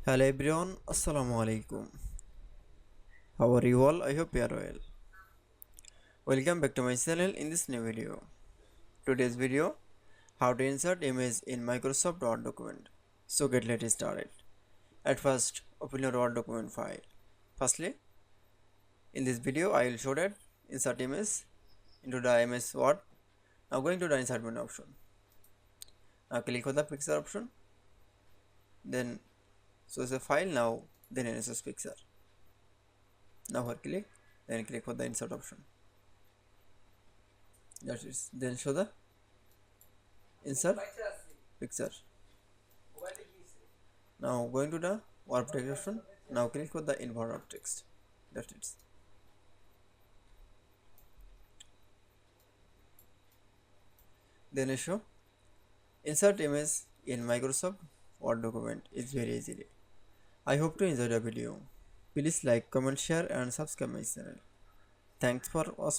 Hello everyone, Assalamu alaikum. How are you all? I hope you are well. Welcome back to my channel in this new video. Today's video, how to insert image in Microsoft Word document. So let's started. At first, open your Word document file. Firstly, in this video, I will show that insert image into the MS Word. Now going to the insert menu option. Now click on the picture option. Then choose a file now. Then insert picture. Now click. Then click on the insert option. That is. Then show the insert picture. Now going to the warp text option. Now click on the invert warp text. That's it. Then I show insert image in Microsoft Word document is very easily. I hope to enjoy the video. Please like, comment, share and subscribe my channel. Thanks for watching.